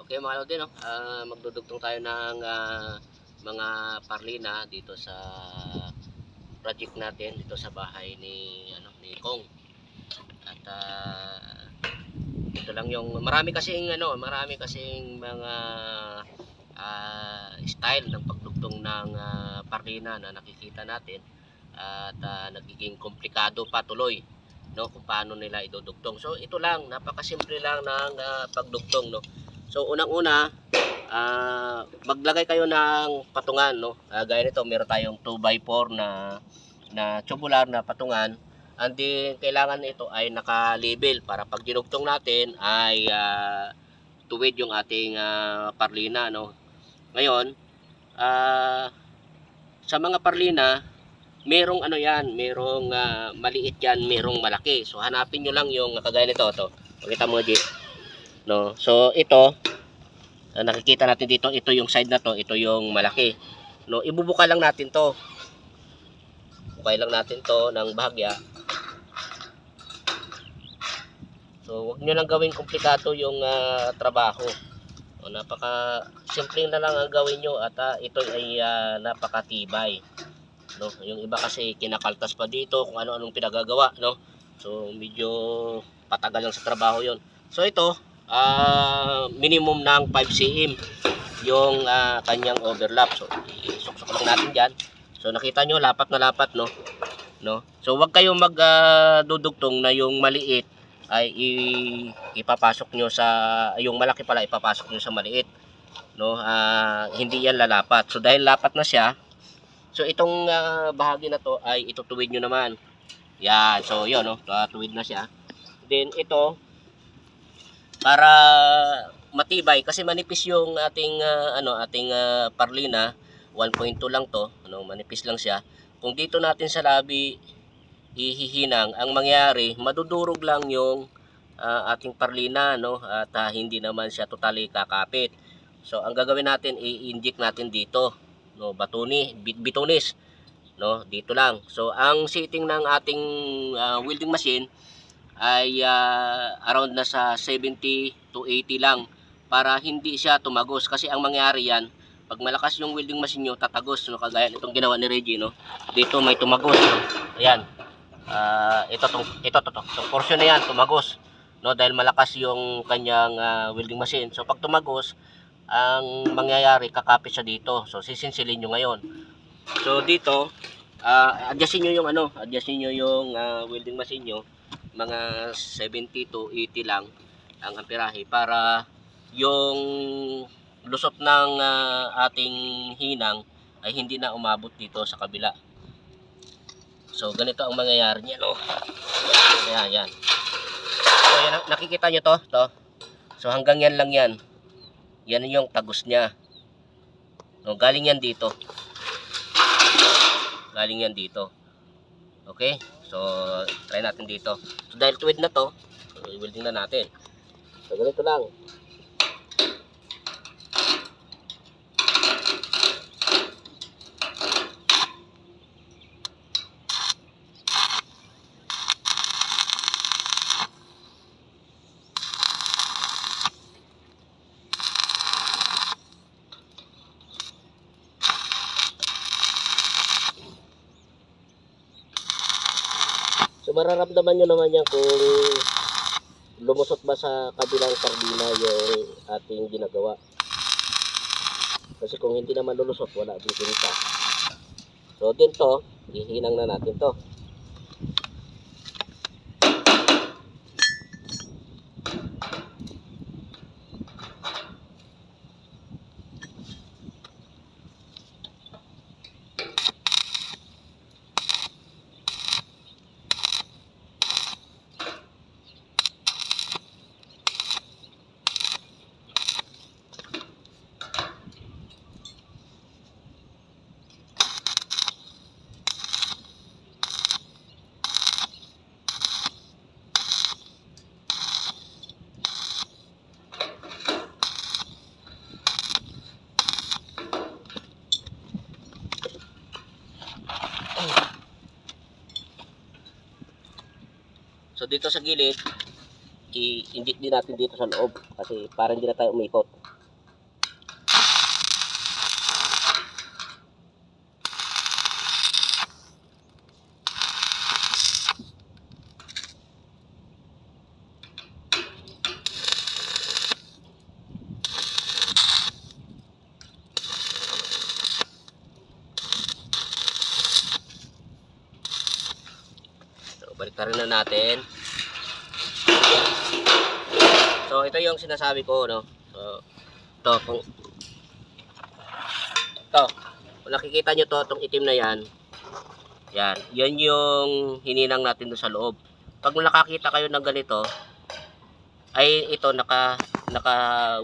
Okay mga lodi, no? Magdudugtong tayo ng mga parlina dito sa project natin dito sa bahay ni Kong. At ito lang yung marami kasing mga style ng pagdugtong ng parlina na nakikita natin at nagiging komplikado pa tuloy, no, kung paano nila idudugtong. So ito lang, napakasimple lang ng pagdugtong, no. So unang-una, maglagay kayo ng patungan, no. Gaya nito, meron tayong 2x4 na tubular na patungan. And then kailangan ito ay naka-label para pag dinugtong natin ay tuwid yung ating parlina, no. Ngayon, sa mga parlina, merong merong maliit yan, merong malaki. So hanapin nyo lang yung kagaya nito, to. Pakita mo, G. No. So ito, nakikita natin dito, ito yung side na to, ito yung malaki. No, ibubuka lang natin to. Bukay lang natin to ng bahagya. So wag nyo lang gawing komplikado yung trabaho. O, napaka simple na lang ang gawin nyo at ito ay napakatibay. No, yung iba kasi kinakaltas pa dito kung ano-anong pinagagawa, no. So medyo patagal lang sa trabaho 'yon. So ito, minimum ng 5 cm yung kanyang overlap. So isuksok lang natin diyan. So nakita nyo, lapat na lapat, no. So wag kayong magdudugtong na yung maliit ay ipapasok nyo sa yung malaki pala ipapasok nyo sa maliit, no. Hindi yan lalapat. So dahil lapat na siya, so itong bahagi na to ay itutuwid nyo naman. Yan. So yun, no, tuwid na siya. Then ito, para matibay kasi manipis yung ating parlina, 1.2 lang to, ano, manipis lang siya. Kung dito natin sa labi ihihinang, ang mangyari, madudurog lang yung ating parlina, no, at hindi naman siya totally kakapit. So ang gagawin natin, i-inject natin dito, no, bitunis, no, dito lang. So ang setting ng ating welding machine ay around na sa 70 to 80 lang para hindi siya tumagos. Kasi ang mangyari yan, pag malakas yung welding machine nyo, tatagos, no, kagaya itong ginawa ni Reggie, no. Dito may tumagos, no. Ayan, itong portion na yan tumagos, no, dahil malakas yung kanyang welding machine. So pag tumagos, ang mangyayari, kakapit siya dito. So sisinsilin nyo ngayon. So dito, adjustin nyo yung welding machine nyo, mga 70 to 80 lang ang amperahe para yung lusot ng ating hinang ay hindi na umabot dito sa kabila. So ganito ang mangyayari niya, no. Ayan. So yan, nakikita nyo to. So hanggang yan lang yan. Yan yung tagos niya. No, galing yan dito. Okay? So try natin dito. So dahil tuwid na to, so, i-welding na natin. So ganito lang. So mararamdaman nyo naman yan kung lumusot ba sa kabilang parlina yung ating ginagawa. Kasi kung hindi naman lulusot, wala din pinta. So din to, ihinang na natin to. So dito sa gilid, i-inject din natin dito sa loob kasi para hindi na tayo umikot. Baliktarin na natin. So ito yung sinasabi ko, no. So kung nakikita nyo itong itim na yan, yan yung hininang natin doon sa loob. Pag nakakita kayo ng ganito, ay ito naka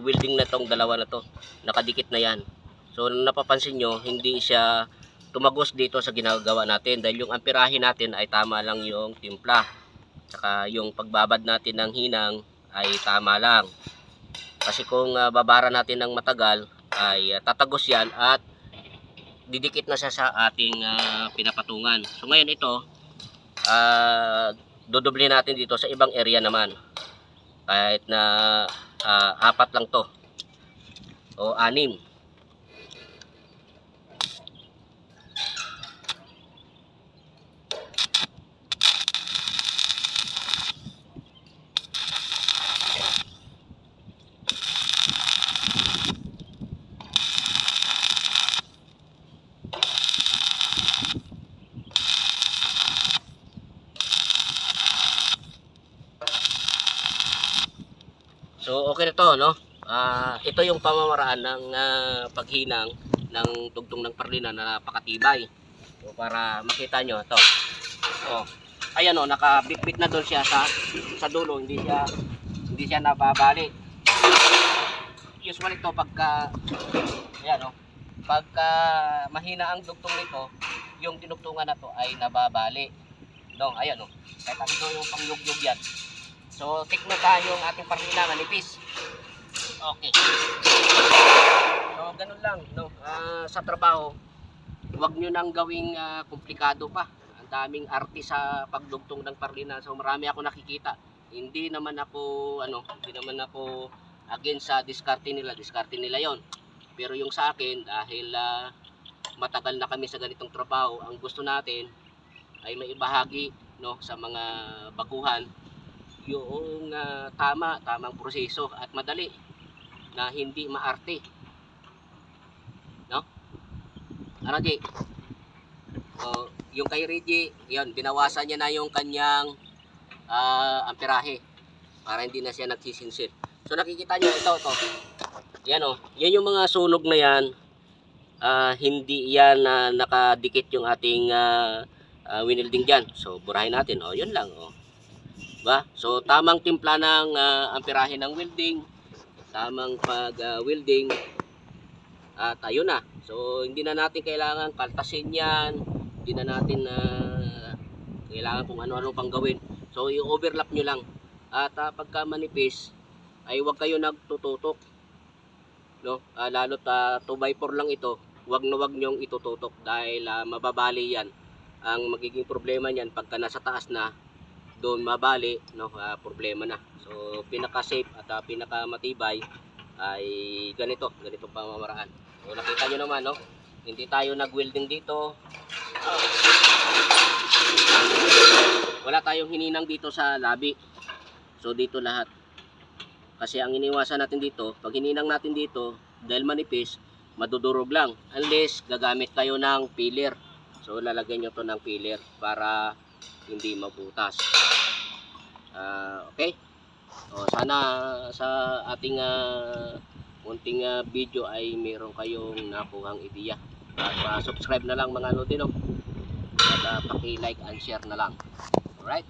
welding na tong dalawa na to, nakadikit na yan. So napapansin nyo, hindi siya tumagos dito sa ginagawa natin dahil yung amperahe natin ay tama lang yung timpla, saka yung pagbabad natin ng hinang ay tama lang. Kasi kung babara natin ng matagal ay tatagos yan at didikit na siya sa ating pinapatungan. So ngayon ito dodoble natin dito sa ibang area naman, kahit na 4 lang to o 6. So okay na to, no? Ito yung pamamaraan ng paghinang ng tugtong ng parlina na napakatibay. So para makita nyo ito. Ayan nakabitbit na doon siya sa dulo, hindi siya nababali. Usually ito pagka pagka mahina ang dugtong nito, yung tinugtungan na to ay nababali. No, ayan Kahit ito yung pangyugyug yan. So, tikno tayo yung ating parlina, manipis. Okay. So, ganun lang, no? Sa trabaho, huwag nyo nang gawing komplikado pa. Ang daming arte sa pagdugtong ng parlina. So, marami ako nakikita. Hindi naman ako against sa diskarte nila. Diskarte nila yon. Pero yung sa akin, dahil matagal na kami sa ganitong trabaho, ang gusto natin ay maibahagi, no, sa mga baguhan yung tamang proseso at madali na hindi maarte, no? Ano G? Yung kay Reggie, yan, binawasan niya na yung kanyang amperahe para hindi na siya nagsisinsil. So nakikita nyo ito. Yan yan yung mga sunog na yan, hindi yan nakadikit yung ating winilding dyan. So burahin natin, yun lang Diba? So tamang timpla ng amperahe ng welding, tamang pag-welding, at ayun na. So hindi na natin kailangan kaltasin yan, hindi na natin kailangan kung ano-ano pang gawin. So i-overlap nyo lang. At pagka manipis ay huwag kayo nagtututok, no? Lalo't 2x4 lang ito, huwag nyong itututok dahil mababali yan. Ang magiging problema niyan pagka nasa taas na, doon mabali, no, problema na. So pinaka-safe at pinaka-matibay ay ganito pamamaraan. So nakita nyo naman, no, hindi tayo nag-welding dito. Wala tayong hininang dito sa labi. So dito lahat. Kasi ang iniwasan natin dito, pag hininang natin dito, dahil manipis, madudurog lang. Unless gagamit kayo ng filler. So lalagyan nyo to ng filler para hindi mabutas. Okay. Sana sa ating munting video ay meron kayong nakuhang ideya. At subscribe na lang mga Lodino. At paki-like and share na lang. Alright.